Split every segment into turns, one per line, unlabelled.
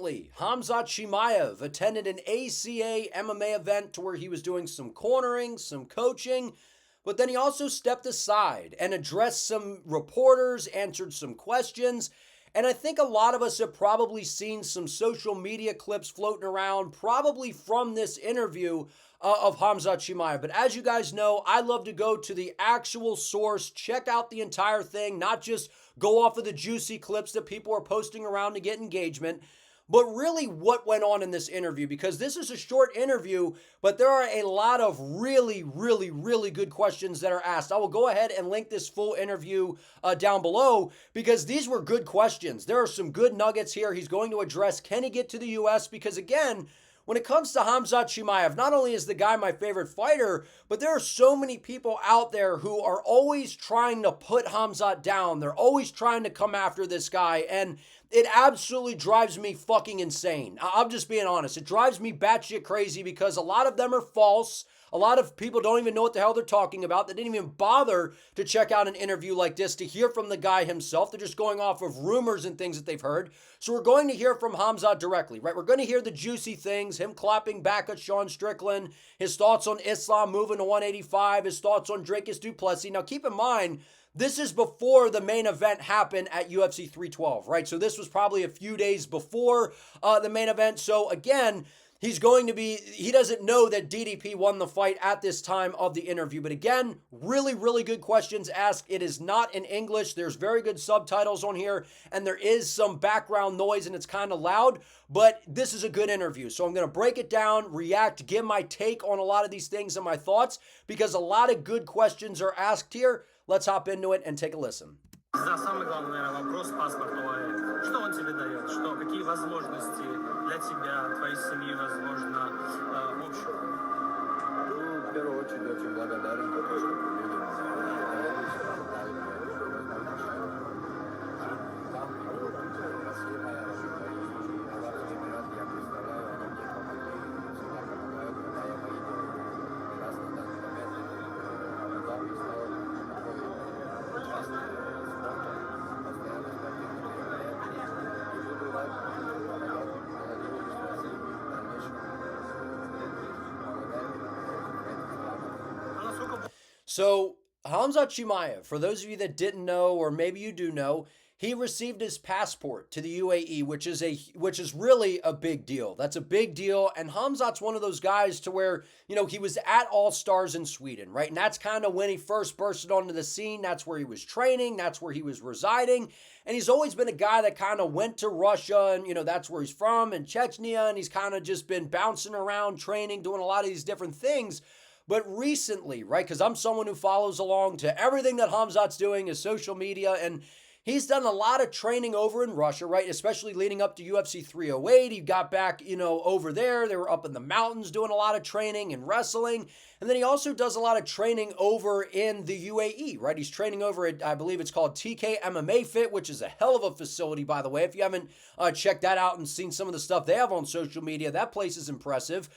Recently, Khamzat Chimaev attended an ACA MMA event to where he was doing some cornering, some coaching, but then he also stepped aside and addressed some reporters, answered some questions. And I think a lot of us have probably seen some social media clips floating around, probably from this interview of Khamzat Chimaev. But as you guys know, I love to go to the actual source, check out the entire thing, not just go off of the juicy clips that people are posting around to get engagement, but really what went on in this interview, because this is a short interview, but there are a lot of really, really, really good questions that are asked. I will go ahead and link this full interview down below, because these were good questions. There are some good nuggets here. He's going to address, can he get to the U.S.? Because again, when it comes to Khamzat Chimaev, not only is the guy my favorite fighter, but there are so many people out there who are always trying to put Khamzat down. They're always trying to come after this guy, and it absolutely drives me fucking insane. I'm just being honest. It drives me batshit crazy because a lot of them are false. A lot of people don't even know what the hell they're talking about. They didn't even bother to check out an interview like this to hear from the guy himself. They're just going off of rumors and things that they've heard. So we're going to hear from Khamzat directly, right? We're going to hear the juicy things, him clapping back at Sean Strickland, his thoughts on Islam moving to 185, his thoughts on Dricus du Plessis. Now keep in mind, this is before the main event happened at UFC 312, right? So this was probably a few days before the main event. So again, he doesn't know that DDP won the fight at this time of the interview. But again, really, really good questions asked. It is not in English. There's very good subtitles on here, and there is some background noise, and it's kind of loud, but this is a good interview. So I'm going to break it down, react, give my take on a lot of these things and my thoughts, because a lot of good questions are asked here. Let's hop into it and take a listen.
Самый главный, наверное, вопрос паспортного. Что он тебе дает? Какие возможности для тебя, твоей семьи, возможно, общего?
Ну, в первую очередь, очень благодарен, потому что людям доверились, дали мне возможность. Там, Россия моя родина, и Арабские Эмираты, я представляю, они мне помогли, всегда помогают, когда я мои дела. Раз на данный момент Абу-Даби стал такой частный спорт, постоянно спортивный мероприятие. И буду рад помогать молодежи России в дальнейшем.
So, Khamzat Chimaev, for those of you that didn't know, or maybe you do know, he received his passport to the UAE, which is really a big deal. That's a big deal. And Khamzat's one of those guys to where, he was at All Stars in Sweden, right? And that's kind of when he first bursted onto the scene. That's where he was training. That's where he was residing. And he's always been a guy that kind of went to Russia, and, that's where he's from, and Chechnya. And he's kind of just been bouncing around, training, doing a lot of these different things. But recently, right, because I'm someone who follows along to everything that Khamzat's doing, his social media, and he's done a lot of training over in Russia, right, especially leading up to UFC 308. He got back, over there. They were up in the mountains doing a lot of training and wrestling. And then he also does a lot of training over in the UAE, right? He's training over at, I believe it's called TK Fit, which is a hell of a facility, by the way. If you haven't checked that out and seen some of the stuff they have on social media, that place is impressive.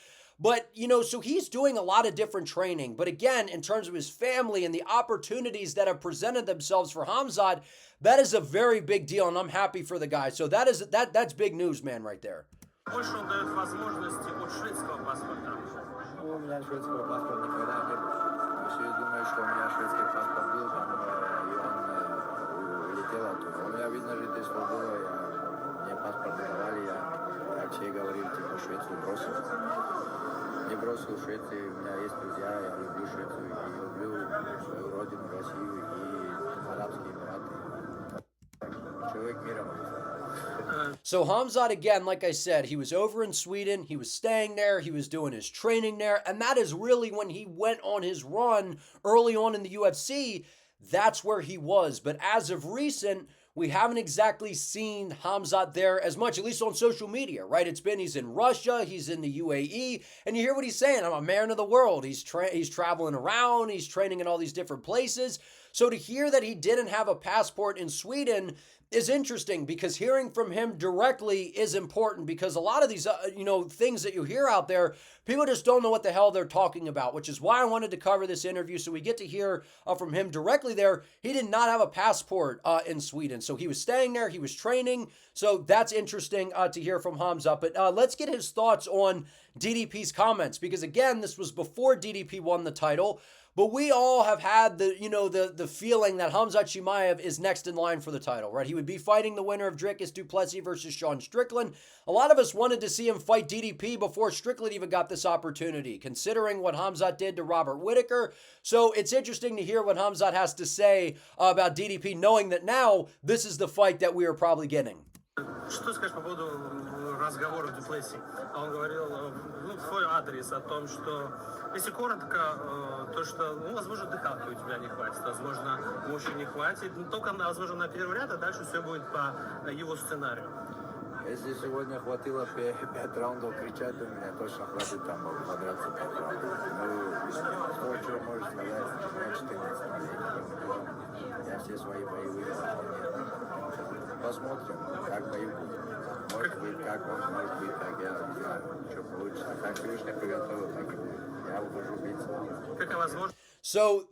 But, so he's doing a lot of different training. But again, in terms of his family and the opportunities that have presented themselves for Khamzat, that is a very big deal, and I'm happy for the guy. So that's big news, man, right there.
Больше он дает возможности от шведского паспорта.
Ну, у меня шведского паспорта никогда не было. Если думаю, что у меня шведский паспорт был, там, и он улетел оттуда. У меня видно жительство было, мне паспорт давали, я, как Чей говорил, типа, Швецию бросил. Не бросил Швецию, у меня есть друзья, я люблю Швецию, и люблю свою родину, Россию и Арабские Эмираты. Человек мира, можно сказать.
So Khamzat, again, like I said, he was over in Sweden, he was staying there, he was doing his training there, and that is really when he went on his run early on in the UFC, that's where he was. But as of recent, we haven't exactly seen Khamzat there as much, at least on social media, right? He's in Russia, he's in the UAE, and you hear what he's saying. I'm a man of the world. He's traveling around, he's training in all these different places. So to hear that he didn't have a passport in Sweden is interesting, because hearing from him directly is important, because a lot of these things that you hear out there, people just don't know what the hell they're talking about, which is why I wanted to cover this interview, so we get to hear from him directly there. He did not have a passport in Sweden, so he was staying there, he was training, so that's interesting to hear from Khamzat. But let's get his thoughts on DDP's comments, because again, this was before DDP won the title. But we all have had the feeling that Khamzat Chimaev is next in line for the title, right? He would be fighting the winner of Dricus du Plessis versus Strickland. A lot of us wanted to see him fight DDP before Strickland even got this opportunity, considering what Khamzat did to Robert Whittaker. So it's interesting to hear what Khamzat has to say about DDP, knowing that now this is the fight that we are probably getting.
Что скажешь по поводу разговора в Плесси? Он говорил в свой адрес о том, что, если коротко, то что, возможно, дыхалки у тебя не хватит, возможно, мощи не хватит, только, возможно, на первый ряд, а дальше все будет по его сценарию.
Если сегодня хватило 5 раундов кричать, у меня точно хватит там подраться 5 раундов. Ну, что можешь сказать, я 14 я все свои бои выиграл. Посмотрим, как бои будут. Может быть, как он, может быть, так, я не знаю, что получится. Как Всевышний приготовил, так и будет. Я ухожу биться.
Какая возможность?
So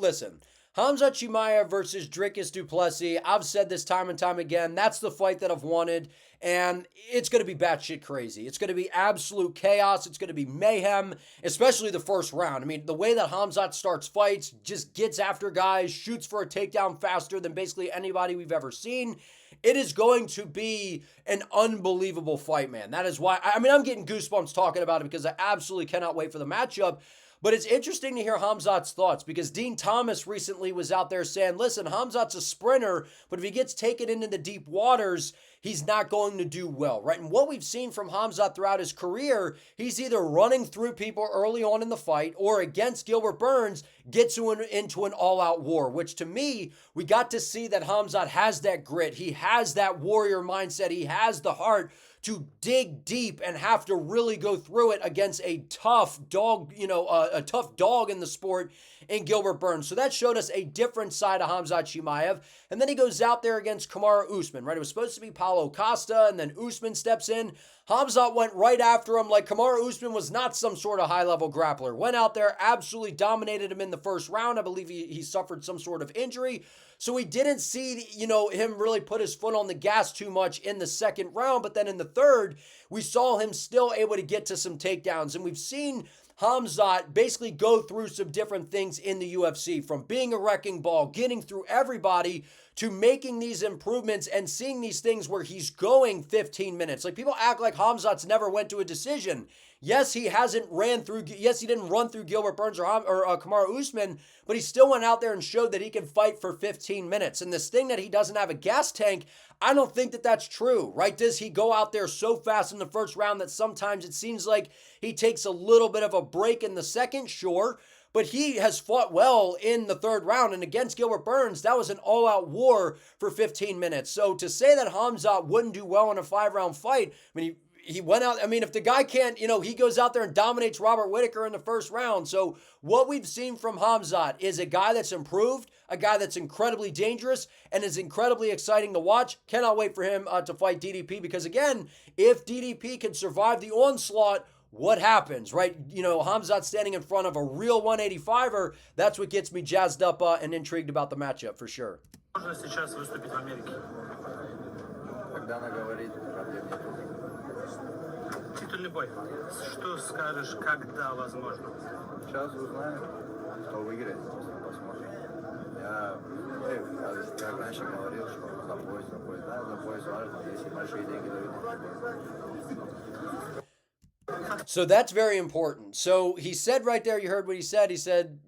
listen, Khamzat Chimaev versus Dricus du Plessis. I've said this time and time again. That's the fight that I've wanted. And it's going to be batshit crazy. It's going to be absolute chaos. It's going to be mayhem, especially the first round. I mean, the way that Khamzat starts fights, just gets after guys, shoots for a takedown faster than basically anybody we've ever seen. It is going to be an unbelievable fight, man. That is why, I'm getting goosebumps talking about it, because I absolutely cannot wait for the matchup. But it's interesting to hear Khamzat's thoughts, because Dean Thomas recently was out there saying, listen, Khamzat's a sprinter, but if he gets taken into the deep waters, he's not going to do well, right? And what we've seen from Khamzat throughout his career, he's either running through people early on in the fight, or against Gilbert Burns, gets into an all-out war, which to me, we got to see that Khamzat has that grit. He has that warrior mindset. He has the heart to dig deep and have to really go through it against a tough dog, a tough dog in the sport in Gilbert Burns. So that showed us a different side of Khamzat Chimaev. And then he goes out there against Kamaru Usman, right? It was supposed to be Paulo Costa, and then Usman steps in. Khamzat went right after him like Kamaru Usman was not some sort of high-level grappler. Went out there, absolutely dominated him in the first round. I believe he suffered some sort of injury. So we didn't see, him really put his foot on the gas too much in the second round. But then in the third, we saw him still able to get to some takedowns. And we've seen Khamzat basically go through some different things in the UFC, from being a wrecking ball, getting through everybody, to making these improvements and seeing these things where he's going 15 minutes. Like, people act like Khamzat's never went to a decision. Yes, he didn't run through Gilbert Burns or Kamaru Usman, but he still went out there and showed that he can fight for 15 minutes. And this thing that he doesn't have a gas tank, I don't think that that's true, right? Does he go out there so fast in the first round that sometimes it seems like he takes a little bit of a break in the second? Sure. But he has fought well in the third round. And against Gilbert Burns, that was an all-out war for 15 minutes. So to say that Khamzat wouldn't do well in a 5-round fight, he went out, if the guy can't, he goes out there and dominates Robert Whittaker in the first round. So what we've seen from Khamzat is a guy that's improved, a guy that's incredibly dangerous, and is incredibly exciting to watch. Cannot wait for him to fight DDP, because again, if DDP can survive the onslaught, what happens, right? Khamzat standing in front of a real 185er, that's what gets me jazzed up and intrigued about the matchup for sure.
Можно сейчас выступить в Америке?
Когда она говорит, проблем нет.
Титульный бой. Что скажешь, когда возможно?
Сейчас узнаем, кто выиграет, посмотрим. Я раньше говорил, что за пояс. Да, за пояс важно, если большие деньги дают.
So that's very important. So he said right there, you heard what he said. He said,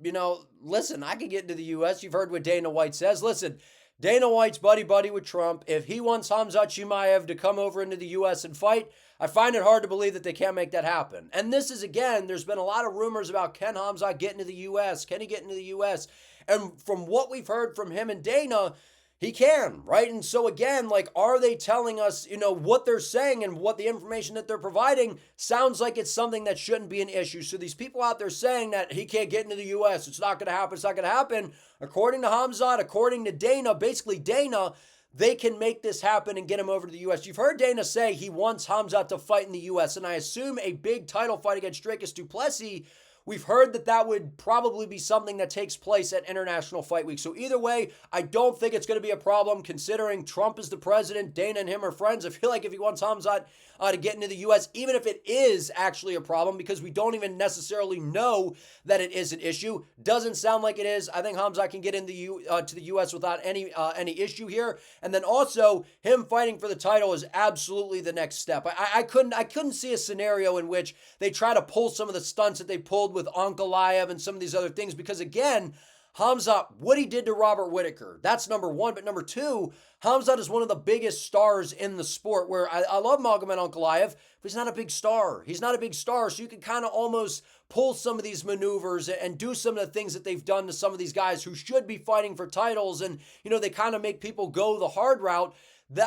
listen, I can get into the U.S. You've heard what Dana White says. Listen, Dana White's buddy with Trump. If he wants Khamzat Chimaev to come over into the U.S. and fight, I find it hard to believe that they can't make that happen. And this is, again, there's been a lot of rumors about, can Khamzat get into the U.S.? Can he get into the U.S.? And from what we've heard from him and Dana, He can, right? And so again, like, are they telling us, what they're saying and what the information that they're providing sounds like it's something that shouldn't be an issue. So these people out there saying that he can't get into the U.S., it's not going to happen, it's not going to happen. According to Khamzat, according to Dana, basically Dana, they can make this happen and get him over to the U.S. You've heard Dana say he wants Khamzat to fight in the U.S., and I assume a big title fight against Dricus du Plessis. We've heard that would probably be something that takes place at International Fight Week. So either way, I don't think it's going to be a problem considering Trump is the president, Dana and him are friends. I feel like if he wants Khamzat to get into the U.S., even if it is actually a problem, because we don't even necessarily know that it is an issue, doesn't sound like it is. I think Khamzat can get into to the U.S. without any issue here. And then also, him fighting for the title is absolutely the next step. I couldn't see a scenario in which they try to pull some of the stunts that they pulled with Ankalaev and some of these other things, because again, Khamzat, what he did to Robert Whittaker, that's number one. But number two, Khamzat is one of the biggest stars in the sport, where I love Magomed Ankalaev, but he's not a big star. He's not a big star, so you can kind of almost pull some of these maneuvers and do some of the things that they've done to some of these guys who should be fighting for titles, and, they kind of make people go the hard route.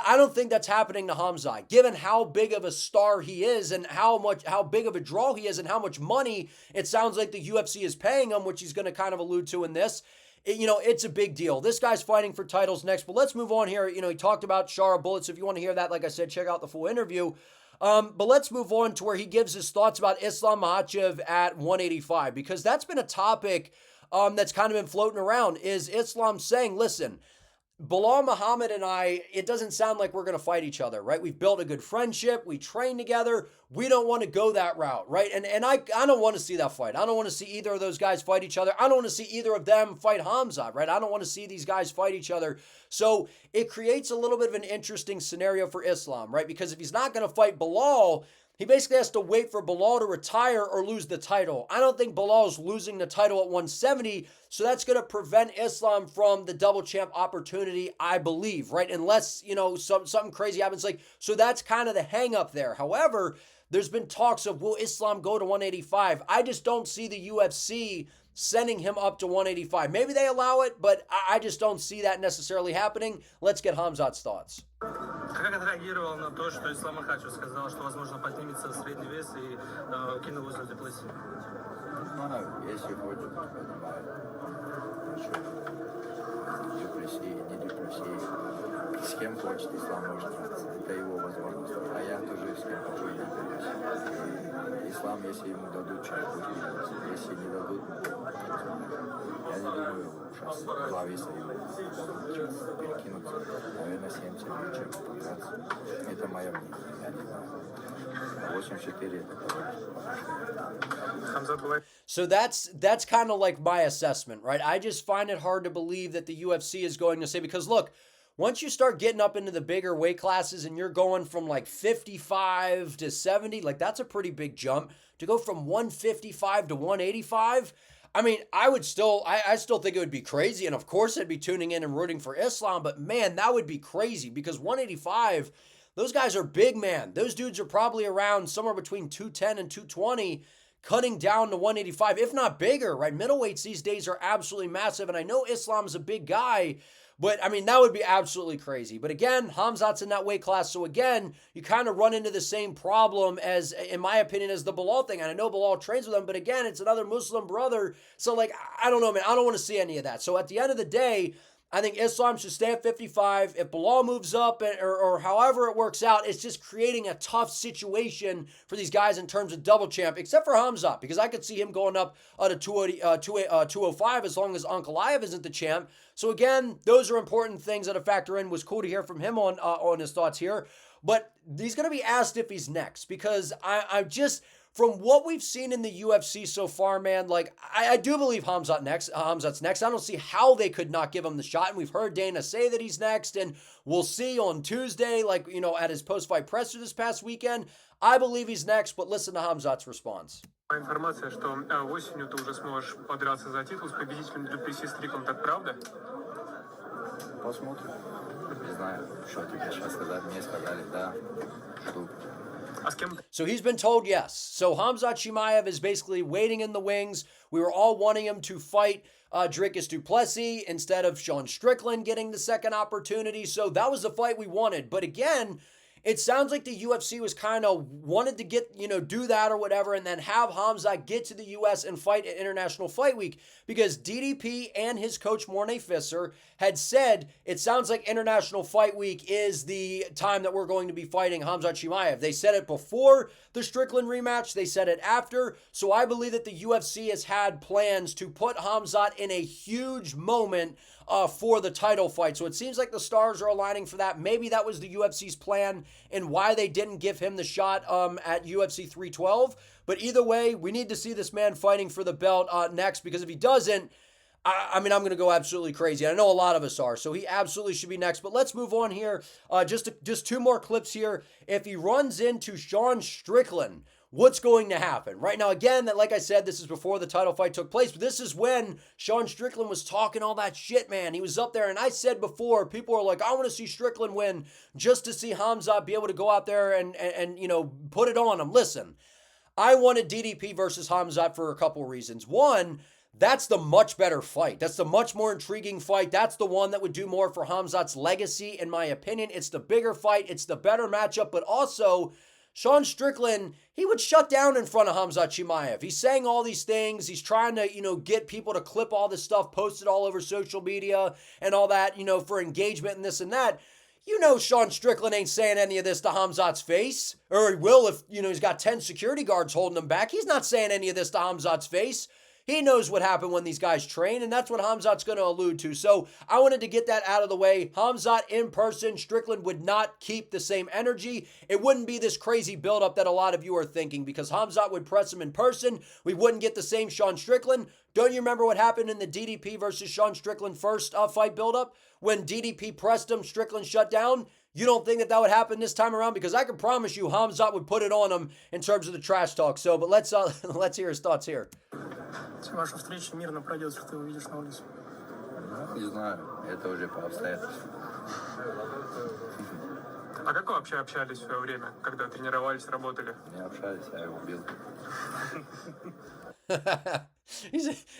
I don't think that's happening to Khamzat, given how big of a star he is and how big of a draw he is and how much money it sounds like the UFC is paying him, which he's going to kind of allude to in this. It's a big deal. This guy's fighting for titles next, but let's move on here. He talked about Shara Bullets. If you want to hear that, like I said, check out the full interview. But let's move on to where he gives his thoughts about Islam Makhachev at 185, because that's been a topic that's kind of been floating around. Is Islam saying, listen, Bilal Muhammad and I, it doesn't sound like we're going to fight each other, right? We've built a good friendship. We train together. We don't want to go that route, right? And I don't want to see that fight. I don't want to see either of those guys fight each other. I don't want to see either of them fight Khamzat, right? I don't want to see these guys fight each other. So it creates a little bit of an interesting scenario for Islam, right? Because if he's not going to fight Bilal, he basically has to wait for Bilal to retire or lose the title. I don't think Bilal's losing the title at 170, so that's going to prevent Islam from the double champ opportunity, I believe, right? Unless, something crazy happens. So that's kind of the hang up there. However, there's been talks of, will Islam go to 185? I just don't see the UFC sending him up to 185. Maybe they allow it, but I just don't see that necessarily happening. Let's get Khamzat's thoughts.
Как отреагировал на то, что Ислам Макхачев сказал, что, возможно, поднимется в средний вес и кинул возле Плесси?
Если хочет, понимаю. Плесси, не Плесси. С кем хочет, Ислам может драться. Это его возможность. А я тоже с кем хочу, не делюсь. Ислам, если ему дадут, человек будет делать. Если не дадут, я не думаю, сейчас два веса ему перекинуться. Наверное, 70 чем подраться. Это моя мнение, я не знаю. 84 это
So that's kind of like my assessment, right? I just find it hard to believe that the UFC is going to say, because look, once you start getting up into the bigger weight classes and you're going from like 55 to 70, like that's a pretty big jump. To go from 155 to 185, I mean, I still think it would be crazy. And of course I'd be tuning in and rooting for Islam, but man, that would be crazy, because 185, those guys are big, man. Those dudes are probably around somewhere between 210 and 220, cutting down to 185, if not bigger, right? Middleweights these days are absolutely massive. And I know Islam's a big guy, but I mean, that would be absolutely crazy. But again, Khamzat's in that weight class. So again, you kind of run into the same problem as, in my opinion, as the Bilal thing. And I know Bilal trains with him, but again, it's another Muslim brother. So like, I don't know, man. I don't want to see any of that. So at the end of the day, I think Islam should stay at 55. If Bilal moves up or however it works out, it's just creating a tough situation for these guys in terms of double champ, except for Khamzat, because I could see him going up to 205 as long as Ankalaev isn't the champ. So again, those are important things that a factor in. Was cool to hear from him on his thoughts here. But he's going to be asked if he's next, because I just... From what we've seen in the UFC so far, man, like, I do believe Khamzat's next. I don't see how they could not give him the shot. And we've heard Dana say that he's next, and we'll see on Tuesday, like, at his post-fight presser this past weekend. I believe he's next, but listen to Khamzat's response.
Информация, что осенью ты уже сможешь подраться за титул с победителем Plessis Strickland, так правда?
Посмотрим. Не знаю, что тебе сейчас сказать. Мне сказали, да, жду.
А с кем
So he's been told yes. So Khamzat Chimaev is basically waiting in the wings. We were all wanting him to fight Dricus du Plessis instead of Sean Strickland getting the second opportunity. So that was the fight we wanted. But again, it sounds like the UFC was kind of wanted to get, do that or whatever, and then have Khamzat get to the US and fight at International Fight Week, because DDP and his coach Mornay Fisser had said it sounds like International Fight Week is the time that we're going to be fighting Khamzat Chimaev. They said it before the Strickland rematch. They said it after. So I believe that the UFC has had plans to put Khamzat in a huge moment for the title fight. So it seems like the stars are aligning for that. Maybe that was the UFC's plan and why they didn't give him the shot at UFC 312. But either way, we need to see this man fighting for the belt next, because if he doesn't, I'm going to go absolutely crazy. I know a lot of us are, so he absolutely should be next. But let's move on here. Just two more clips here. If he runs into Sean Strickland, what's going to happen? Right now, again, that like I said, this is before the title fight took place, but this is when Sean Strickland was talking all that shit, man. He was up there, and I said before, people were like, I want to see Strickland win just to see Khamzat be able to go out there and put it on him. Listen, I wanted DDP versus Khamzat for a couple reasons. One, that's the much better fight. That's the much more intriguing fight. That's the one that would do more for Khamzat's legacy, in my opinion. It's the bigger fight. It's the better matchup, but also Sean Strickland, he would shut down in front of Khamzat Chimaev. He's saying all these things. He's trying to, get people to clip all this stuff, post it all over social media and all that, for engagement and this and that. Sean Strickland ain't saying any of this to Khamzat's face, or he will if, he's got 10 security guards holding him back. He's not saying any of this to Khamzat's face. He knows what happened when these guys train, and that's what Khamzat's going to allude to. So I wanted to get that out of the way. Khamzat in person, Strickland would not keep the same energy. It wouldn't be this crazy buildup that a lot of you are thinking, because Khamzat would press him in person. We wouldn't get the same Sean Strickland. Don't you remember what happened in the DDP versus Sean Strickland first fight buildup? When DDP pressed him, Strickland shut down? You don't think that would happen this time around? Because I can promise you Khamzat would put it on him in terms of the trash talk. So, but let's hear his thoughts here.
Ваша встреча мирно пройдет, что ты увидишь на улице.
Не знаю, это уже по обстоятельствам.
А как вы вообще общались в свое время, когда тренировались, работали?
Не общались, я его убил.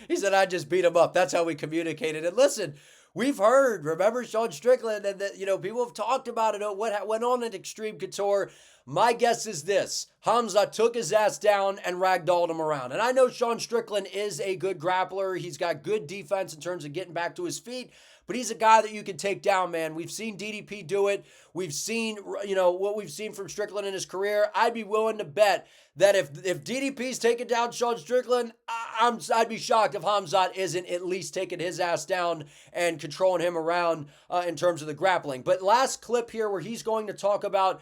He said, I just beat him up. That's how we communicated. And listen, we've heard, remember Sean Strickland, and that, people have talked about it, what went on at Extreme Couture. My guess is this: Khamzat took his ass down and ragdolled him around. And I know Sean Strickland is a good grappler. He's got good defense in terms of getting back to his feet, but he's a guy that you can take down, man. We've seen DDP do it. We've seen, what we've seen from Strickland in his career. I'd be willing to bet that if DDP's taking down Sean Strickland, I'd be shocked if Khamzat isn't at least taking his ass down and controlling him around in terms of the grappling. But last clip here where he's going to talk about,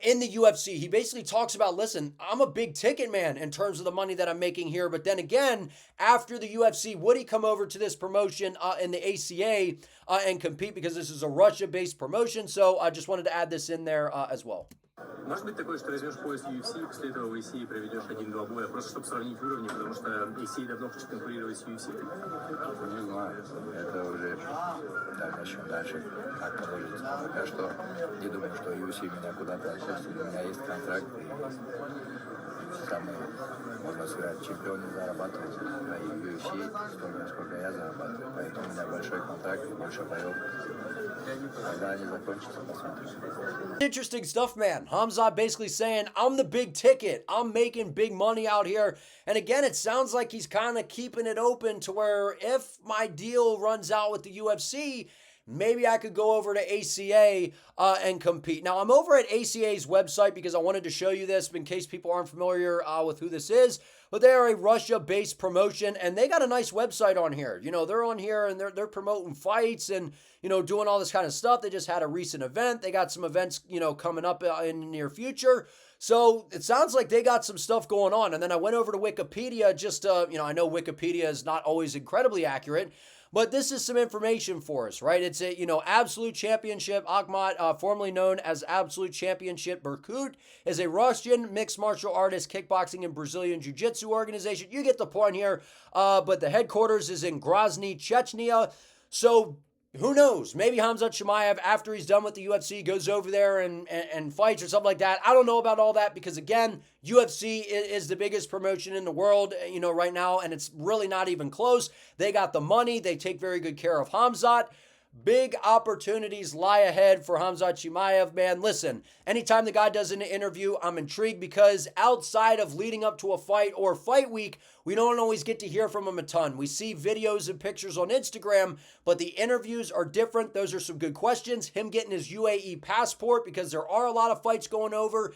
in the UFC, he basically talks about, listen, I'm a big ticket man in terms of the money that I'm making here. But then again, after the UFC, would he come over to this promotion in the ACA and compete, because this is a Russia-based promotion? So I just wanted to add this in there as well.
Может быть такое, что возьмешь пояс UFC, и после этого в ACA проведешь 1-2 боя, просто чтобы сравнить уровни, потому что ACA давно хочет конкурировать с UFC.
Не знаю, это уже дальше, как положится. Пока что не думаю, что UFC меня куда-то отпустит. У меня есть контракт, и самый, можно сказать, чемпионы зарабатывают на UFC столько, сколько я зарабатываю. Поэтому у меня большой контракт и большой боев. Когда они закончатся, посмотрим.
Interesting stuff, man. Khamzat basically saying, I'm the big ticket. I'm making big money out here. And again, it sounds like he's kind of keeping it open to where if my deal runs out with the UFC, maybe I could go over to ACA and compete. Now, I'm over at ACA's website because I wanted to show you this in case people aren't familiar with who this is. But they are a Russia-based promotion, and they got a nice website on here. They're on here, and they're promoting fights and, doing all this kind of stuff. They just had a recent event. They got some events, coming up in the near future. So it sounds like they got some stuff going on. And then I went over to Wikipedia just, I know Wikipedia is not always incredibly accurate, but this is some information for us, right? It's a, Absolute Championship. Akhmat, formerly known as Absolute Championship Berkut, is a Russian mixed martial artist, kickboxing, and Brazilian jiu-jitsu organization. You get the point here. But the headquarters is in Grozny, Chechnya. So, who knows? Maybe Khamzat Chimaev, after he's done with the UFC, goes over there and fights or something like that. I don't know about all that because, again, UFC is the biggest promotion in the world, right now, and it's really not even close. They got the money. They take very good care of Khamzat. Big opportunities lie ahead for Khamzat Chimaev, man. Listen, anytime the guy does an interview, I'm intrigued because outside of leading up to a fight or fight week, we don't always get to hear from him a ton. We see videos and pictures on Instagram, but the interviews are different. Those are some good questions. Him getting his UAE passport because there are a lot of fights going over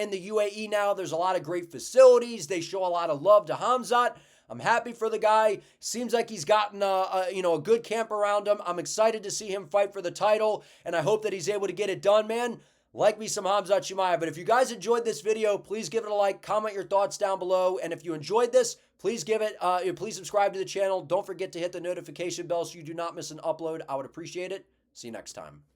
in the UAE now. There's a lot of great facilities. They show a lot of love to Khamzat. I'm happy for the guy. Seems like he's gotten a good camp around him. I'm excited to see him fight for the title, and I hope that he's able to get it done, man. Like me some Khamzat Chimaev. But if you guys enjoyed this video, please give it a like, comment your thoughts down below, and if you enjoyed this, please please subscribe to the channel. Don't forget to hit the notification bell so you do not miss an upload. I would appreciate it. See you next time.